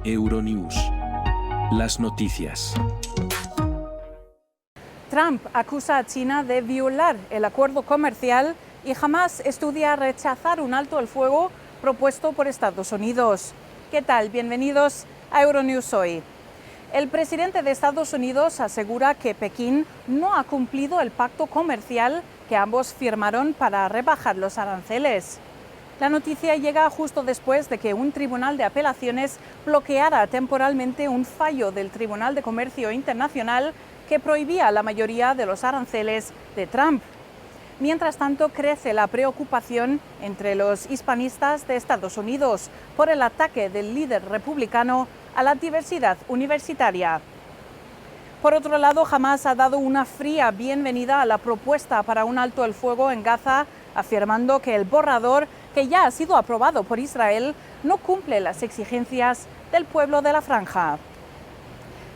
Euronews. Las noticias. Trump acusa a China de violar el acuerdo comercial y Hamás estudia rechazar un alto el fuego propuesto por Estados Unidos. ¿Qué tal? Bienvenidos a Euronews hoy. El presidente de Estados Unidos asegura que Pekín no ha cumplido el pacto comercial que ambos firmaron para rebajar los aranceles. La noticia llega justo después de que un tribunal de apelaciones bloqueara temporalmente un fallo del Tribunal de Comercio Internacional que prohibía la mayoría de los aranceles de Trump. Mientras tanto, crece la preocupación entre los hispanistas de Estados Unidos por el ataque del líder republicano a la diversidad universitaria. Por otro lado, Hamás ha dado una fría bienvenida a la propuesta para un alto el fuego en Gaza, afirmando que el borrador, que ya ha sido aprobado por Israel, no cumple las exigencias del pueblo de la franja.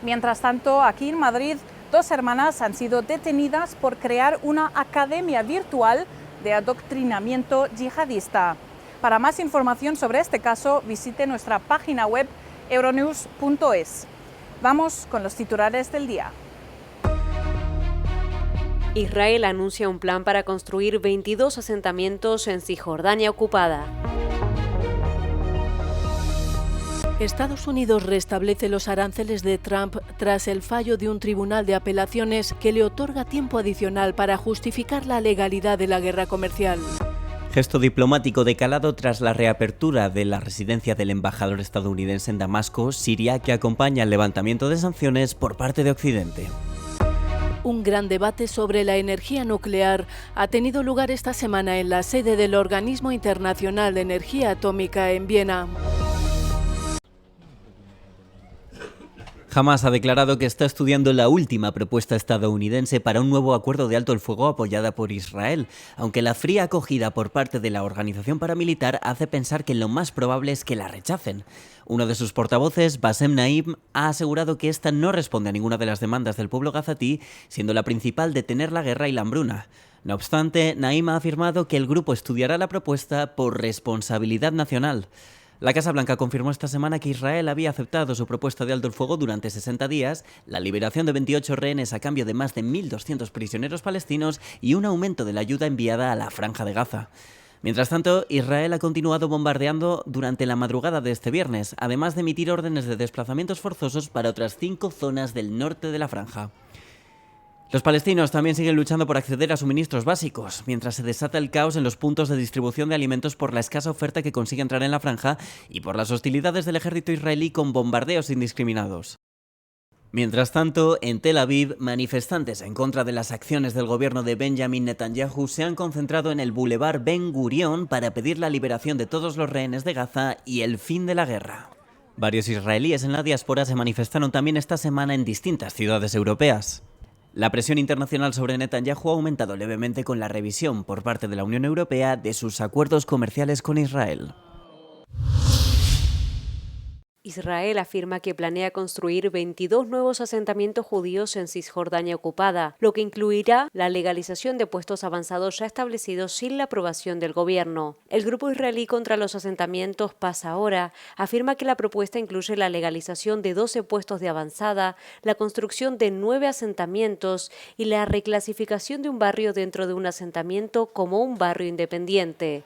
Mientras tanto, aquí en Madrid, 2 hermanas han sido detenidas por crear una academia virtual de adoctrinamiento yihadista. Para más información sobre este caso, visite nuestra página web euronews.es. Vamos con los titulares del día. Israel anuncia un plan para construir 22 asentamientos en Cisjordania ocupada. Estados Unidos restablece los aranceles de Trump tras el fallo de un tribunal de apelaciones que le otorga tiempo adicional para justificar la legalidad de la guerra comercial. Gesto diplomático de calado tras la reapertura de la residencia del embajador estadounidense en Damasco, Siria, que acompaña el levantamiento de sanciones por parte de Occidente. Un gran debate sobre la energía nuclear ha tenido lugar esta semana en la sede del Organismo Internacional de Energía Atómica en Viena. Hamás ha declarado que está estudiando la última propuesta estadounidense para un nuevo acuerdo de alto el fuego apoyada por Israel, aunque la fría acogida por parte de la organización paramilitar hace pensar que lo más probable es que la rechacen. Uno de sus portavoces, Bassem Naim, ha asegurado que esta no responde a ninguna de las demandas del pueblo gazatí, siendo la principal detener la guerra y la hambruna. No obstante, Naim ha afirmado que el grupo estudiará la propuesta por responsabilidad nacional. La Casa Blanca confirmó esta semana que Israel había aceptado su propuesta de alto el fuego durante 60 días, la liberación de 28 rehenes a cambio de más de 1.200 prisioneros palestinos y un aumento de la ayuda enviada a la Franja de Gaza. Mientras tanto, Israel ha continuado bombardeando durante la madrugada de este viernes, además de emitir órdenes de desplazamientos forzosos para otras 5 zonas del norte de la franja. Los palestinos también siguen luchando por acceder a suministros básicos, mientras se desata el caos en los puntos de distribución de alimentos por la escasa oferta que consigue entrar en la franja y por las hostilidades del ejército israelí con bombardeos indiscriminados. Mientras tanto, en Tel Aviv, manifestantes en contra de las acciones del gobierno de Benjamin Netanyahu se han concentrado en el Boulevard Ben Gurion para pedir la liberación de todos los rehenes de Gaza y el fin de la guerra. Varios israelíes en la diáspora se manifestaron también esta semana en distintas ciudades europeas. La presión internacional sobre Netanyahu ha aumentado levemente con la revisión por parte de la Unión Europea de sus acuerdos comerciales con Israel. Israel afirma que planea construir 22 nuevos asentamientos judíos en Cisjordania ocupada, lo que incluirá la legalización de puestos avanzados ya establecidos sin la aprobación del gobierno. El grupo israelí contra los asentamientos Paz Ahora afirma que la propuesta incluye la legalización de 12 puestos de avanzada, la construcción de 9 asentamientos y la reclasificación de un barrio dentro de un asentamiento como un barrio independiente.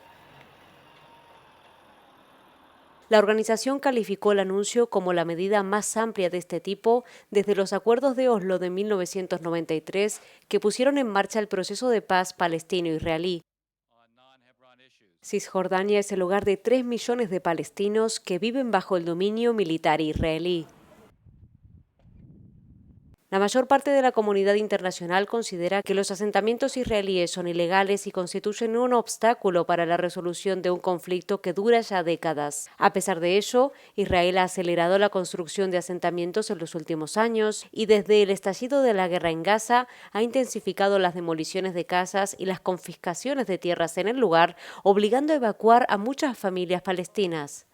La organización calificó el anuncio como la medida más amplia de este tipo desde los acuerdos de Oslo de 1993 que pusieron en marcha el proceso de paz palestino-israelí. Cisjordania es el hogar de 3 millones de palestinos que viven bajo el dominio militar israelí. La mayor parte de la comunidad internacional considera que los asentamientos israelíes son ilegales y constituyen un obstáculo para la resolución de un conflicto que dura ya décadas. A pesar de ello, Israel ha acelerado la construcción de asentamientos en los últimos años y desde el estallido de la guerra en Gaza ha intensificado las demoliciones de casas y las confiscaciones de tierras en el lugar, obligando a evacuar a muchas familias palestinas.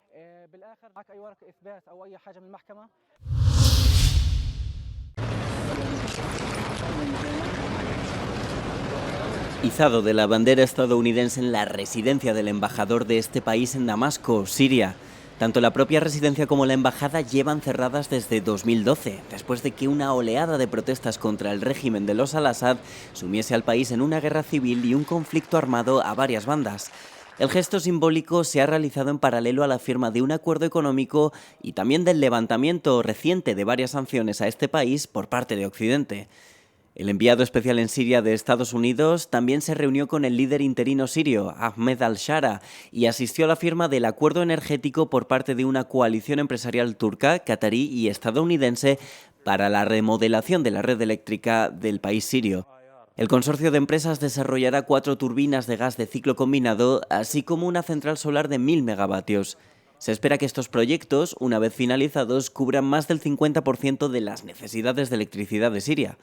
Izado de la bandera estadounidense en la residencia del embajador de este país en Damasco, Siria. Tanto la propia residencia como la embajada llevan cerradas desde 2012, después de que una oleada de protestas contra el régimen de los al-Assad sumiese al país en una guerra civil y un conflicto armado a varias bandas. El gesto simbólico se ha realizado en paralelo a la firma de un acuerdo económico y también del levantamiento reciente de varias sanciones a este país por parte de Occidente. El enviado especial en Siria de Estados Unidos también se reunió con el líder interino sirio, Ahmed al-Shara, y asistió a la firma del acuerdo energético por parte de una coalición empresarial turca, catarí y estadounidense para la remodelación de la red eléctrica del país sirio. El consorcio de empresas desarrollará 4 turbinas de gas de ciclo combinado, así como una central solar de 1000 megavatios. Se espera que estos proyectos, una vez finalizados, cubran más del 50% de las necesidades de electricidad de Siria.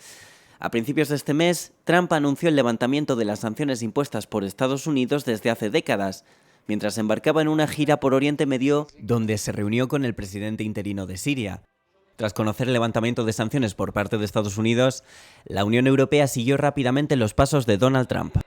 A principios de este mes, Trump anunció el levantamiento de las sanciones impuestas por Estados Unidos desde hace décadas, mientras embarcaba en una gira por Oriente Medio, donde se reunió con el presidente interino de Siria. Tras conocer el levantamiento de sanciones por parte de Estados Unidos, la Unión Europea siguió rápidamente los pasos de Donald Trump.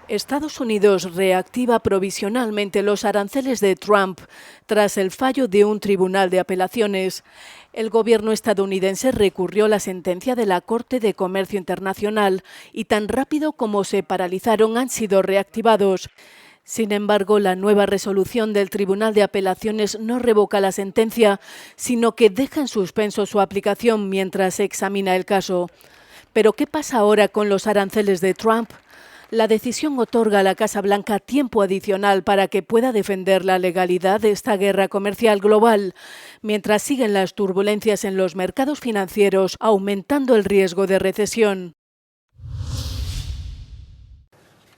Estados Unidos reactiva provisionalmente los aranceles de Trump tras el fallo de un tribunal de apelaciones. El gobierno estadounidense recurrió la sentencia de la Corte de Comercio Internacional y tan rápido como se paralizaron han sido reactivados. Sin embargo, la nueva resolución del Tribunal de Apelaciones no revoca la sentencia, sino que deja en suspenso su aplicación mientras se examina el caso. ¿Pero qué pasa ahora con los aranceles de Trump? La decisión otorga a la Casa Blanca tiempo adicional para que pueda defender la legalidad de esta guerra comercial global, mientras siguen las turbulencias en los mercados financieros, aumentando el riesgo de recesión.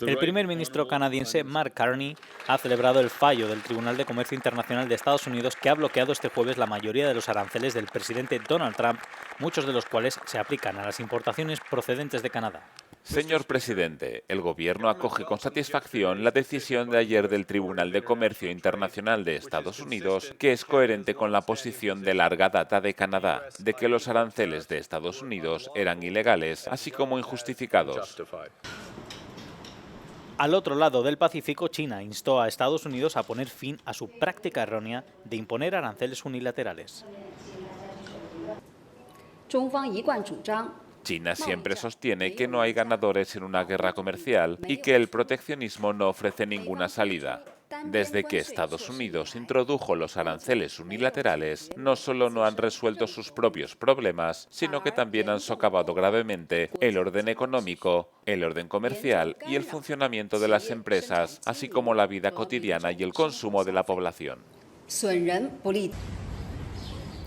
El primer ministro canadiense Mark Carney ha celebrado el fallo del Tribunal de Comercio Internacional de Estados Unidos que ha bloqueado este jueves la mayoría de los aranceles del presidente Donald Trump, muchos de los cuales se aplican a las importaciones procedentes de Canadá. Señor presidente, el gobierno acoge con satisfacción la decisión de ayer del Tribunal de Comercio Internacional de Estados Unidos, que es coherente con la posición de larga data de Canadá, de que los aranceles de Estados Unidos eran ilegales, así como injustificados. Al otro lado del Pacífico, China instó a Estados Unidos a poner fin a su práctica errónea de imponer aranceles unilaterales. China siempre sostiene que no hay ganadores en una guerra comercial y que el proteccionismo no ofrece ninguna salida. Desde que Estados Unidos introdujo los aranceles unilaterales, no solo no han resuelto sus propios problemas, sino que también han socavado gravemente el orden económico, el orden comercial y el funcionamiento de las empresas, así como la vida cotidiana y el consumo de la población.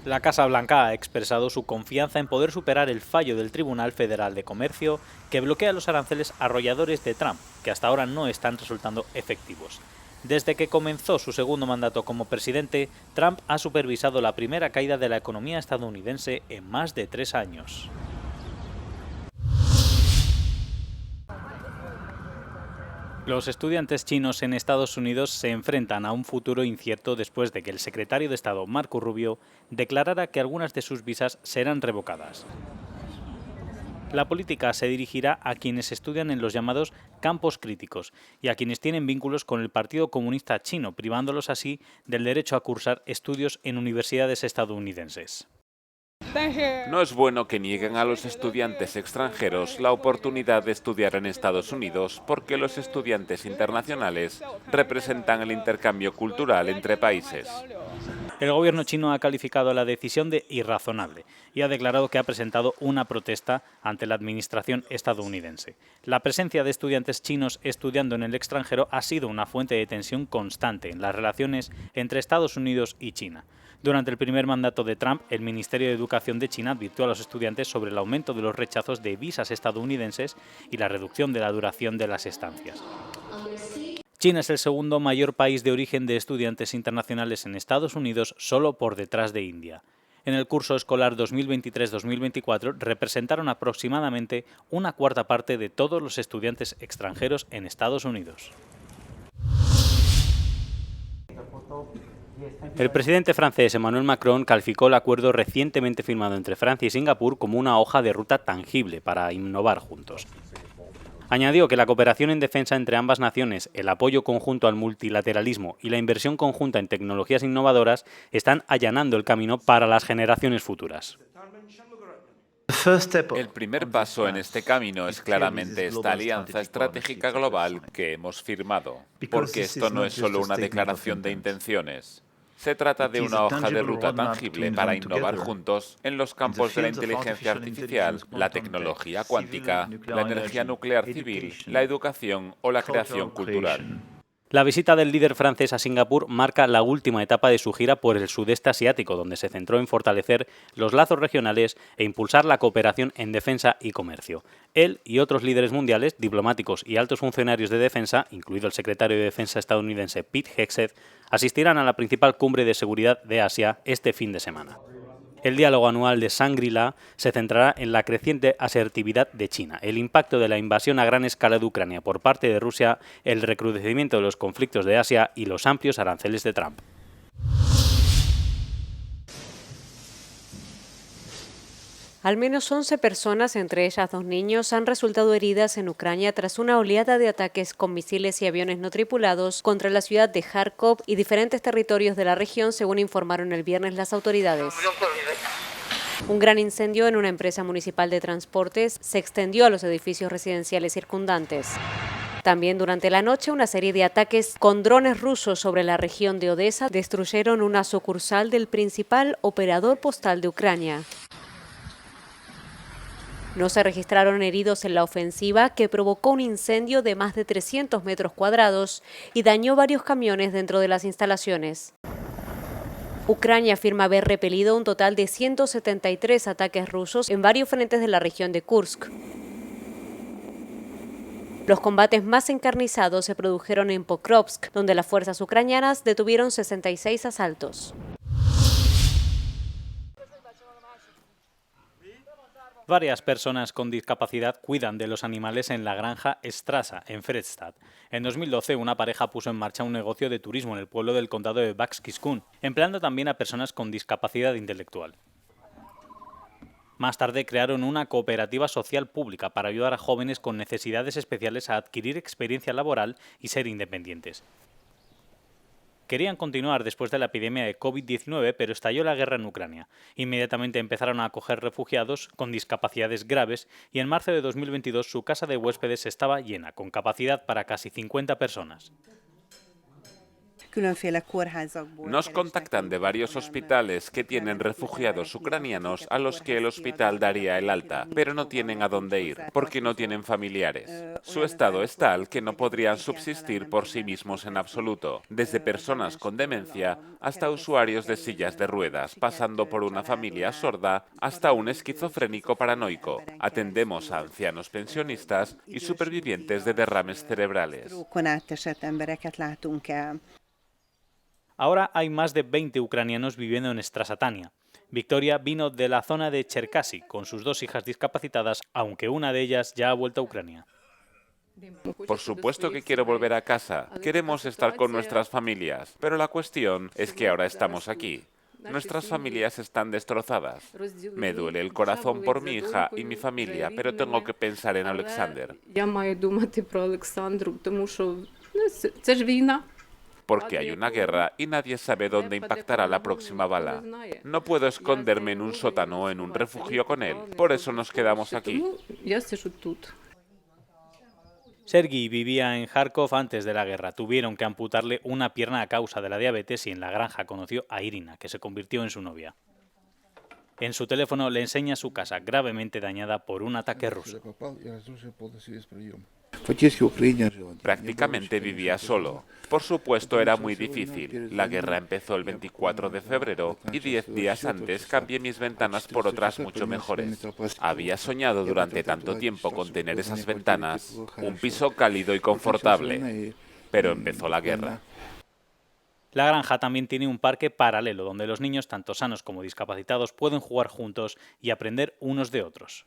La Casa Blanca ha expresado su confianza en poder superar el fallo del Tribunal Federal de Comercio que bloquea los aranceles arrolladores de Trump, que hasta ahora no están resultando efectivos. Desde que comenzó su segundo mandato como presidente, Trump ha supervisado la primera caída de la economía estadounidense en más de 3 años. Los estudiantes chinos en Estados Unidos se enfrentan a un futuro incierto después de que el secretario de Estado, Marco Rubio, declarara que algunas de sus visas serán revocadas. La política se dirigirá a quienes estudian en los llamados campos críticos y a quienes tienen vínculos con el Partido Comunista Chino, privándolos así del derecho a cursar estudios en universidades estadounidenses. No es bueno que nieguen a los estudiantes extranjeros la oportunidad de estudiar en Estados Unidos porque los estudiantes internacionales representan el intercambio cultural entre países. El gobierno chino ha calificado la decisión de irrazonable y ha declarado que ha presentado una protesta ante la administración estadounidense. La presencia de estudiantes chinos estudiando en el extranjero ha sido una fuente de tensión constante en las relaciones entre Estados Unidos y China. Durante el primer mandato de Trump, el Ministerio de Educación de China advirtió a los estudiantes sobre el aumento de los rechazos de visas estadounidenses y la reducción de la duración de las estancias. China es el segundo mayor país de origen de estudiantes internacionales en Estados Unidos, solo por detrás de India. En el curso escolar 2023-2024 representaron aproximadamente una cuarta parte de todos los estudiantes extranjeros en Estados Unidos. El presidente francés Emmanuel Macron calificó el acuerdo recientemente firmado entre Francia y Singapur como una hoja de ruta tangible para innovar juntos. Añadió que la cooperación en defensa entre ambas naciones, el apoyo conjunto al multilateralismo y la inversión conjunta en tecnologías innovadoras están allanando el camino para las generaciones futuras. El primer paso en este camino es claramente esta alianza estratégica global que hemos firmado, porque esto no es solo una declaración de intenciones. Se trata de una hoja de ruta tangible para innovar juntos en los campos de la inteligencia artificial, la tecnología cuántica, la energía nuclear civil, la educación o la creación cultural. La visita del líder francés a Singapur marca la última etapa de su gira por el sudeste asiático, donde se centró en fortalecer los lazos regionales e impulsar la cooperación en defensa y comercio. Él y otros líderes mundiales, diplomáticos y altos funcionarios de defensa, incluido el secretario de Defensa estadounidense Pete Hegseth, asistirán a la principal cumbre de seguridad de Asia este fin de semana. El diálogo anual de Shangri-La se centrará en la creciente asertividad de China, el impacto de la invasión a gran escala de Ucrania por parte de Rusia, el recrudecimiento de los conflictos de Asia y los amplios aranceles de Trump. Al menos 11 personas, entre ellas 2 niños, han resultado heridas en Ucrania tras una oleada de ataques con misiles y aviones no tripulados contra la ciudad de Kharkov y diferentes territorios de la región, según informaron el viernes las autoridades. Un gran incendio en una empresa municipal de transportes se extendió a los edificios residenciales circundantes. También durante la noche, una serie de ataques con drones rusos sobre la región de Odessa destruyeron una sucursal del principal operador postal de Ucrania. No se registraron heridos en la ofensiva, que provocó un incendio de más de 300 metros cuadrados y dañó varios camiones dentro de las instalaciones. Ucrania afirma haber repelido un total de 173 ataques rusos en varios frentes de la región de Kursk. Los combates más encarnizados se produjeron en Pokrovsk, donde las fuerzas ucranianas detuvieron 66 asaltos. Varias personas con discapacidad cuidan de los animales en la granja Strasa, en Fredstad. En 2012, una pareja puso en marcha un negocio de turismo en el pueblo del condado de Bácskiskun, empleando también a personas con discapacidad intelectual. Más tarde crearon una cooperativa social pública para ayudar a jóvenes con necesidades especiales a adquirir experiencia laboral y ser independientes. Querían continuar después de la epidemia de COVID-19, pero estalló la guerra en Ucrania. Inmediatamente empezaron a acoger refugiados con discapacidades graves y en marzo de 2022 su casa de huéspedes estaba llena, con capacidad para casi 50 personas. Nos contactan de varios hospitales que tienen refugiados ucranianos a los que el hospital daría el alta, pero no tienen a dónde ir, porque no tienen familiares. Su estado es tal que no podrían subsistir por sí mismos en absoluto, desde personas con demencia hasta usuarios de sillas de ruedas, pasando por una familia sorda hasta un esquizofrénico paranoico. Atendemos a ancianos pensionistas y supervivientes de derrames cerebrales. Ahora hay más de 20 ucranianos viviendo en Strasatania. Victoria vino de la zona de Cherkasy con sus 2 hijas discapacitadas, aunque una de ellas ya ha vuelto a Ucrania. Por supuesto que quiero volver a casa. Queremos estar con nuestras familias. Pero la cuestión es que ahora estamos aquí. Nuestras familias están destrozadas. Me duele el corazón por mi hija y mi familia, pero tengo que pensar en Alexander. Porque hay una guerra y nadie sabe dónde impactará la próxima bala. No puedo esconderme en un sótano o en un refugio con él. Por eso nos quedamos aquí. Sergi vivía en Kharkov antes de la guerra. Tuvieron que amputarle una pierna a causa de la diabetes y en la granja conoció a Irina, que se convirtió en su novia. En su teléfono le enseña su casa, gravemente dañada por un ataque ruso. Prácticamente vivía solo. Por supuesto, era muy difícil. La guerra empezó el 24 de febrero y 10 días antes cambié mis ventanas por otras mucho mejores. Había soñado durante tanto tiempo con tener esas ventanas, un piso cálido y confortable. Pero empezó la guerra. La granja también tiene un parque paralelo donde los niños, tanto sanos como discapacitados, pueden jugar juntos y aprender unos de otros.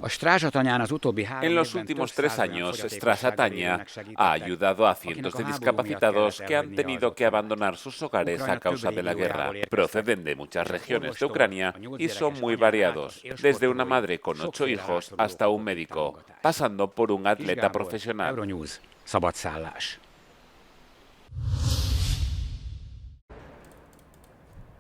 En los últimos 3 años, Strashatanya ha ayudado a cientos de discapacitados que han tenido que abandonar sus hogares a causa de la guerra. Proceden de muchas regiones de Ucrania y son muy variados, desde una madre con 8 hijos hasta un médico, pasando por un atleta profesional.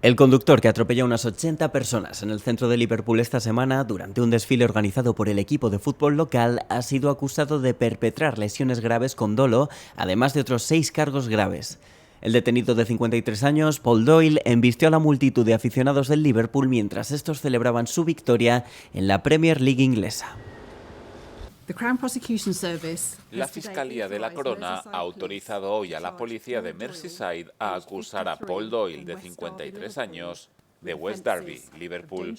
El conductor que atropelló a unas 80 personas en el centro de Liverpool esta semana durante un desfile organizado por el equipo de fútbol local ha sido acusado de perpetrar lesiones graves con dolo, además de otros 6 cargos graves. El detenido de 53 años, Paul Doyle, embistió a la multitud de aficionados del Liverpool mientras estos celebraban su victoria en la Premier League inglesa. La Fiscalía de la Corona ha autorizado hoy a la policía de Merseyside a acusar a Paul Doyle, de 53 años, de West Derby, Liverpool,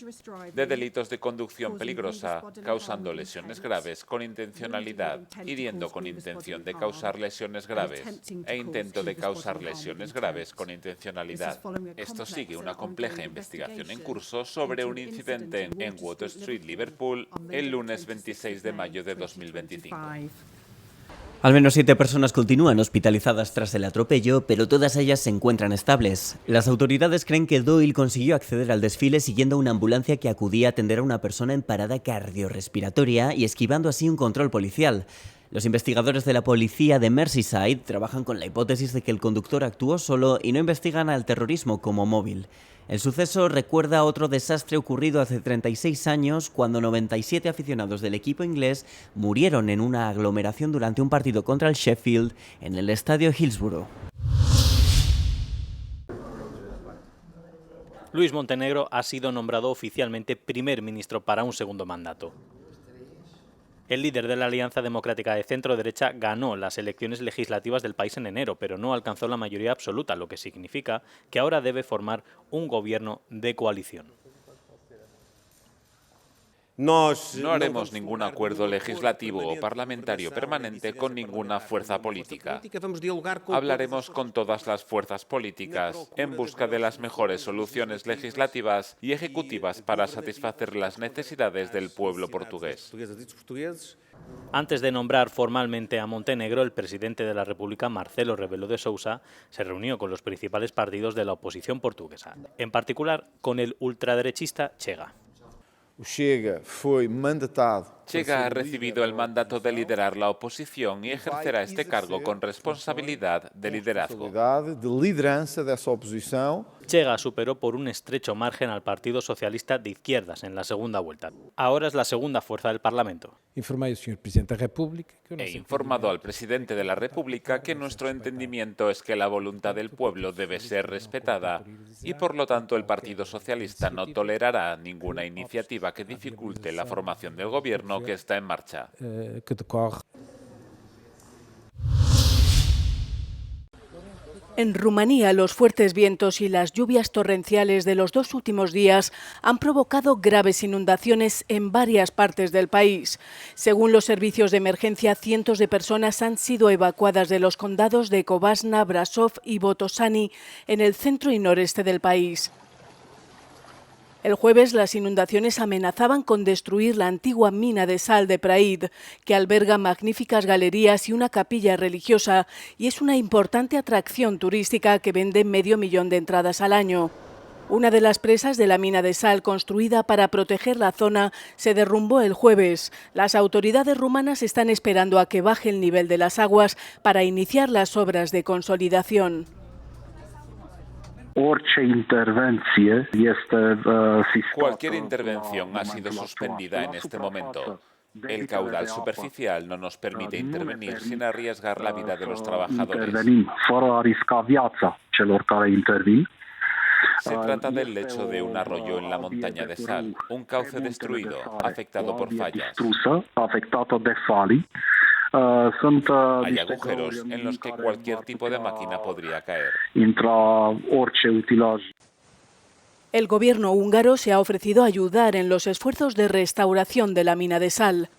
de delitos de conducción peligrosa, causando lesiones graves con intencionalidad, hiriendo con intención de causar lesiones graves e intento de causar lesiones graves con intencionalidad. Esto sigue una compleja investigación en curso sobre un incidente en Water Street, Liverpool, el lunes 26 de mayo de 2025. Al menos 7 personas continúan hospitalizadas tras el atropello, pero todas ellas se encuentran estables. Las autoridades creen que Doyle consiguió acceder al desfile siguiendo una ambulancia que acudía a atender a una persona en parada cardiorrespiratoria y esquivando así un control policial. Los investigadores de la policía de Merseyside trabajan con la hipótesis de que el conductor actuó solo y no investigan al terrorismo como móvil. El suceso recuerda a otro desastre ocurrido hace 36 años cuando 97 aficionados del equipo inglés murieron en una aglomeración durante un partido contra el Sheffield en el estadio Hillsborough. Luis Montenegro ha sido nombrado oficialmente primer ministro para un segundo mandato. El líder de la Alianza Democrática de Centro-Derecha ganó las elecciones legislativas del país en enero, pero no alcanzó la mayoría absoluta, lo que significa que ahora debe formar un gobierno de coalición. No haremos ningún acuerdo legislativo o parlamentario permanente con ninguna fuerza política. Hablaremos con todas las fuerzas políticas en busca de las mejores soluciones legislativas y ejecutivas para satisfacer las necesidades del pueblo portugués. Antes de nombrar formalmente a Montenegro, el presidente de la República, Marcelo Rebelo de Sousa, se reunió con los principales partidos de la oposición portuguesa, en particular con el ultraderechista Chega. Chega ha recibido el mandato de liderar la oposición y ejercerá este cargo con responsabilidad de liderazgo. Chega superó por un estrecho margen al Partido Socialista de Izquierdas en la segunda vuelta. Ahora es la segunda fuerza del Parlamento. He informado al presidente de la República que nuestro entendimiento es que la voluntad del pueblo debe ser respetada y por lo tanto el Partido Socialista no tolerará ninguna iniciativa que dificulte la formación del gobierno que está en marcha. En Rumanía, los fuertes vientos y las lluvias torrenciales de los 2 últimos días han provocado graves inundaciones en varias partes del país. Según los servicios de emergencia, cientos de personas han sido evacuadas de los condados de Covasna, Brasov y Botoșani en el centro y noreste del país. El jueves las inundaciones amenazaban con destruir la antigua mina de sal de Praid, que alberga magníficas galerías y una capilla religiosa y es una importante atracción turística que vende 500.000 de entradas al año. Una de las presas de la mina de sal construida para proteger la zona se derrumbó el jueves. Las autoridades rumanas están esperando a que baje el nivel de las aguas para iniciar las obras de consolidación. Cualquier intervención ha sido suspendida en este momento. El caudal superficial no nos permite intervenir sin arriesgar la vida de los trabajadores. Se trata del lecho de un arroyo en la montaña de sal, un cauce destruido, afectado por fallas. Hay agujeros en los que cualquier tipo de máquina podría caer. El gobierno húngaro se ha ofrecido a ayudar en los esfuerzos de restauración de la mina de sal.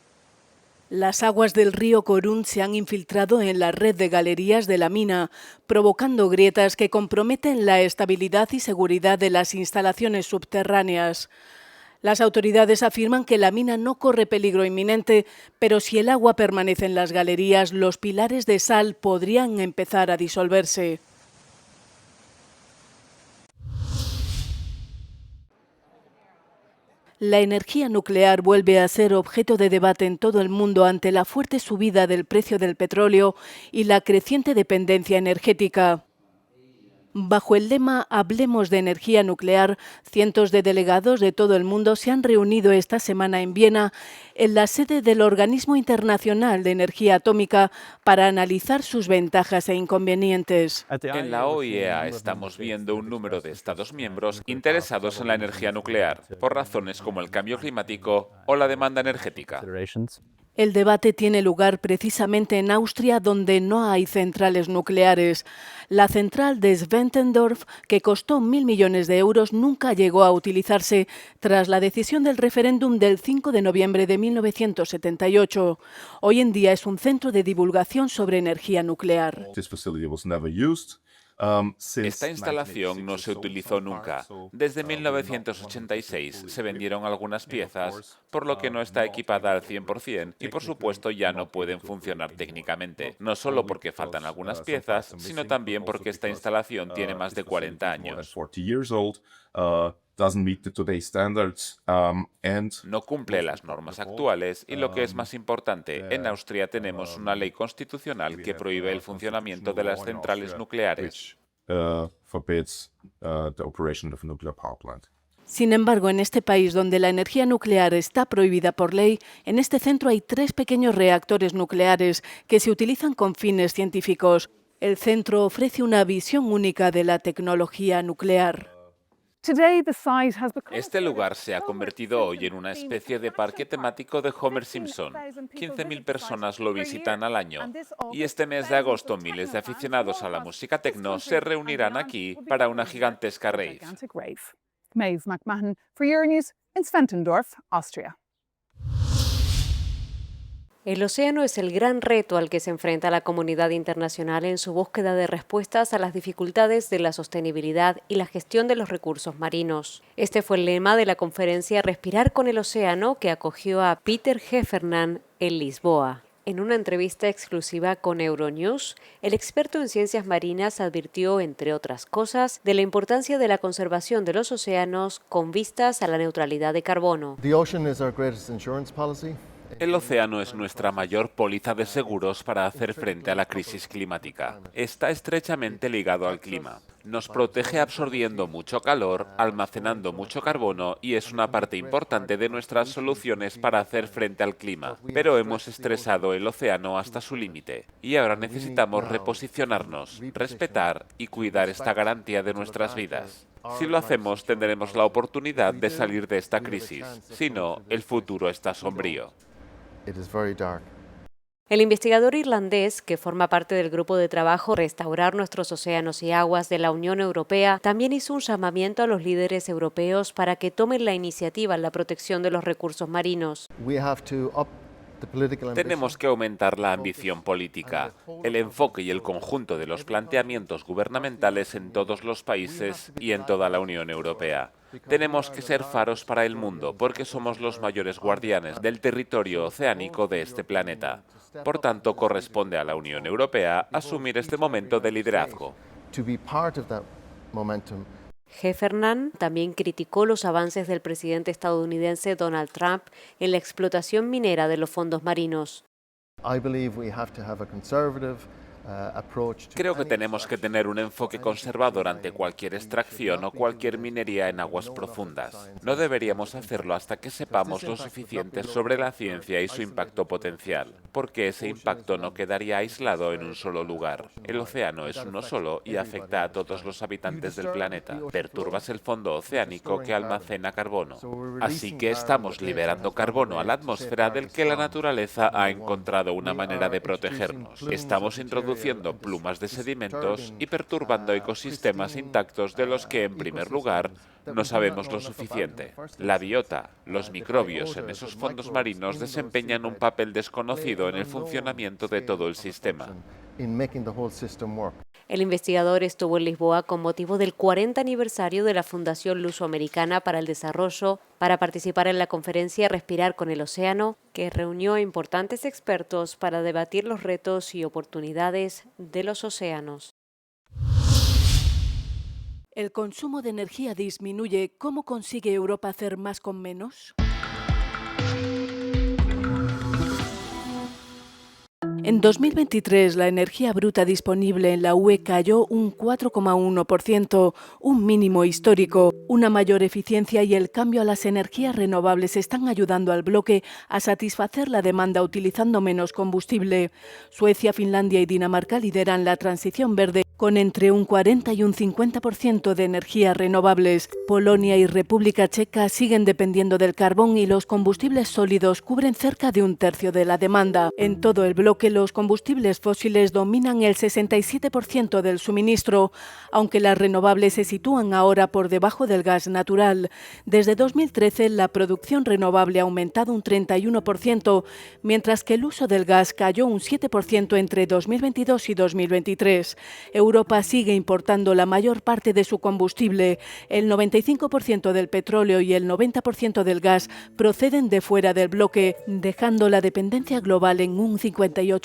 Las aguas del río Corund se han infiltrado en la red de galerías de la mina, provocando grietas que comprometen la estabilidad y seguridad de las instalaciones subterráneas. Las autoridades afirman que la mina no corre peligro inminente, pero si el agua permanece en las galerías, los pilares de sal podrían empezar a disolverse. La energía nuclear vuelve a ser objeto de debate en todo el mundo ante la fuerte subida del precio del petróleo y la creciente dependencia energética. Bajo el lema Hablemos de energía nuclear, cientos de delegados de todo el mundo se han reunido esta semana en Viena, en la sede del Organismo Internacional de Energía Atómica, para analizar sus ventajas e inconvenientes. En la OIEA estamos viendo un número de Estados miembros interesados en la energía nuclear, por razones como el cambio climático o la demanda energética. El debate tiene lugar precisamente en Austria, donde no hay centrales nucleares. La central de Zwentendorf, que costó 1.000 millones de euros, nunca llegó a utilizarse tras la decisión del referéndum del 5 de noviembre de 1978. Hoy en día es un centro de divulgación sobre energía nuclear. Esta instalación no se utilizó nunca. Desde 1986 se vendieron algunas piezas, por lo que no está equipada al 100% y por supuesto ya no pueden funcionar técnicamente. No solo porque faltan algunas piezas, sino también porque esta instalación tiene más de 40 años. No cumple las normas actuales y, lo que es más importante, en Austria tenemos una ley constitucional que prohíbe el funcionamiento de las centrales nucleares. Sin embargo, en este país donde la energía nuclear está prohibida por ley, en este centro hay 3 pequeños reactores nucleares que se utilizan con fines científicos. El centro ofrece una visión única de la tecnología nuclear. Este lugar se ha convertido hoy en una especie de parque temático de Homer Simpson. 15.000 personas lo visitan al año. Y este mes de agosto, miles de aficionados a la música techno se reunirán aquí para una gigantesca rave. Maeve McMahon for Euronews in Zwentendorf, Austria. El océano es el gran reto al que se enfrenta la comunidad internacional en su búsqueda de respuestas a las dificultades de la sostenibilidad y la gestión de los recursos marinos. Este fue el lema de la conferencia Respirar con el Océano, que acogió a Peter Heffernan en Lisboa. En una entrevista exclusiva con Euronews, el experto en ciencias marinas advirtió, entre otras cosas, de la importancia de la conservación de los océanos con vistas a la neutralidad de carbono. El océano es nuestra mayor póliza de seguros para hacer frente a la crisis climática. Está estrechamente ligado al clima. Nos protege absorbiendo mucho calor, almacenando mucho carbono y es una parte importante de nuestras soluciones para hacer frente al clima. Pero hemos estresado el océano hasta su límite y ahora necesitamos reposicionarnos, respetar y cuidar esta garantía de nuestras vidas. Si lo hacemos, tendremos la oportunidad de salir de esta crisis. Si no, el futuro está sombrío. El investigador irlandés, que forma parte del grupo de trabajo Restaurar nuestros océanos y aguas de la Unión Europea, también hizo un llamamiento a los líderes europeos para que tomen la iniciativa en la protección de los recursos marinos. Tenemos que aumentar la ambición política, el enfoque y el conjunto de los planteamientos gubernamentales en todos los países y en toda la Unión Europea. Tenemos que ser faros para el mundo porque somos los mayores guardianes del territorio oceánico de este planeta. Por tanto, corresponde a la Unión Europea asumir este momento de liderazgo. Heffernan también criticó los avances del presidente estadounidense Donald Trump en la explotación minera de los fondos marinos. Creo que tenemos que tener un enfoque conservador ante cualquier extracción o cualquier minería en aguas profundas. No deberíamos hacerlo hasta que sepamos lo suficiente sobre la ciencia y su impacto potencial, porque ese impacto no quedaría aislado en un solo lugar. El océano es uno solo y afecta a todos los habitantes del planeta. Perturbas el fondo oceánico que almacena carbono. Así que estamos liberando carbono a la atmósfera del que la naturaleza ha encontrado una manera de protegernos. Estamos introduciendo plumas de sedimentos y perturbando ecosistemas intactos de los que, en primer lugar, no sabemos lo suficiente. La biota, los microbios en esos fondos marinos desempeñan un papel desconocido en el funcionamiento de todo el sistema. El investigador estuvo en Lisboa con motivo del 40 aniversario de la Fundación Luso-Americana para el Desarrollo para participar en la conferencia Respirar con el Océano, que reunió a importantes expertos para debatir los retos y oportunidades de los océanos. ¿El consumo de energía disminuye? ¿Cómo consigue Europa hacer más con menos? En 2023, la energía bruta disponible en la UE cayó un 4,1%, un mínimo histórico. Una mayor eficiencia y el cambio a las energías renovables están ayudando al bloque a satisfacer la demanda utilizando menos combustible. Suecia, Finlandia y Dinamarca lideran la transición verde con entre un 40 y un 50% de energías renovables. Polonia y República Checa siguen dependiendo del carbón y los combustibles sólidos cubren cerca de un tercio de la demanda. En todo el bloque, los combustibles fósiles dominan el 67% del suministro, aunque las renovables se sitúan ahora por debajo del gas natural. Desde 2013, la producción renovable ha aumentado un 31%, mientras que el uso del gas cayó un 7% entre 2022 y 2023. Europa sigue importando la mayor parte de su combustible. El 95% del petróleo y el 90% del gas proceden de fuera del bloque, dejando la dependencia global en un 58%.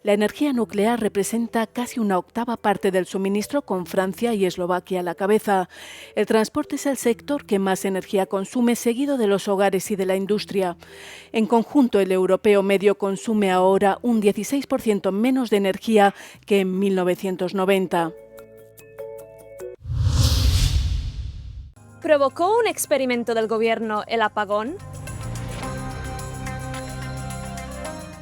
La energía nuclear representa casi una octava parte del suministro, con Francia y Eslovaquia a la cabeza. El transporte es el sector que más energía consume, seguido de los hogares y de la industria. En conjunto, el europeo medio consume ahora un 16% menos de energía que en 1990. ¿Provocó un experimento del gobierno el apagón?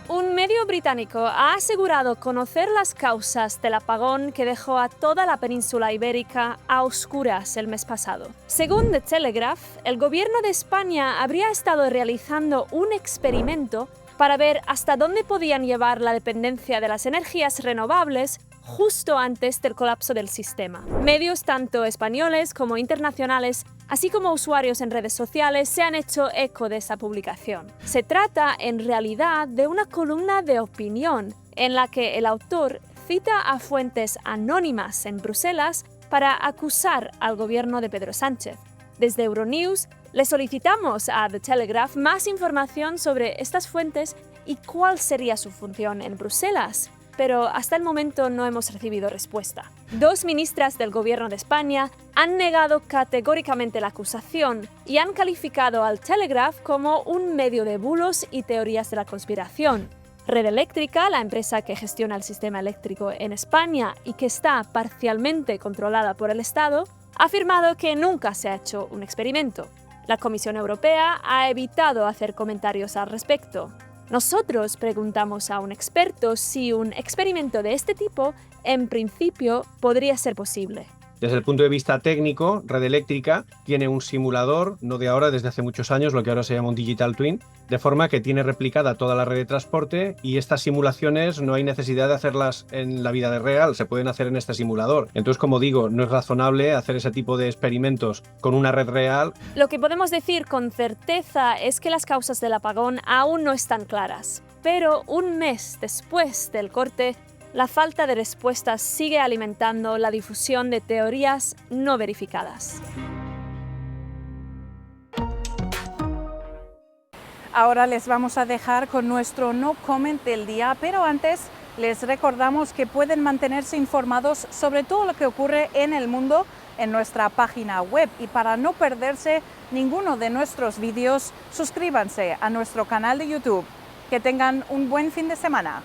Un medio británico ha asegurado conocer las causas del apagón que dejó a toda la península ibérica a oscuras el mes pasado. Según The Telegraph, el gobierno de España habría estado realizando un experimento para ver hasta dónde podían llevar la dependencia de las energías renovables justo antes del colapso del sistema. Medios tanto españoles como internacionales, así como usuarios en redes sociales, se han hecho eco de esa publicación. Se trata, en realidad, de una columna de opinión en la que el autor cita a fuentes anónimas en Bruselas para acusar al gobierno de Pedro Sánchez. Desde Euronews le solicitamos a The Telegraph más información sobre estas fuentes y cuál sería su función en Bruselas, pero hasta el momento no hemos recibido respuesta. Dos ministras del gobierno de España han negado categóricamente la acusación y han calificado al Telegraph como un medio de bulos y teorías de la conspiración. Red Eléctrica, la empresa que gestiona el sistema eléctrico en España y que está parcialmente controlada por el Estado, ha afirmado que nunca se ha hecho un experimento. La Comisión Europea ha evitado hacer comentarios al respecto. Nosotros preguntamos a un experto si un experimento de este tipo, en principio, podría ser posible. Desde el punto de vista técnico, Red Eléctrica tiene un simulador, no de ahora, desde hace muchos años, lo que ahora se llama un Digital Twin, de forma que tiene replicada toda la red de transporte y estas simulaciones no hay necesidad de hacerlas en la vida real, se pueden hacer en este simulador. Entonces, como digo, no es razonable hacer ese tipo de experimentos con una red real. Lo que podemos decir con certeza es que las causas del apagón aún no están claras, pero un mes después del corte, la falta de respuestas sigue alimentando la difusión de teorías no verificadas. Ahora les vamos a dejar con nuestro no comment del día, pero antes les recordamos que pueden mantenerse informados sobre todo lo que ocurre en el mundo en nuestra página web, y para no perderse ninguno de nuestros vídeos, suscríbanse a nuestro canal de YouTube. Que tengan un buen fin de semana.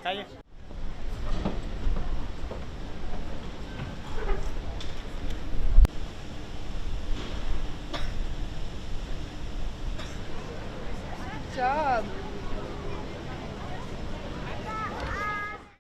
Calle. Good job.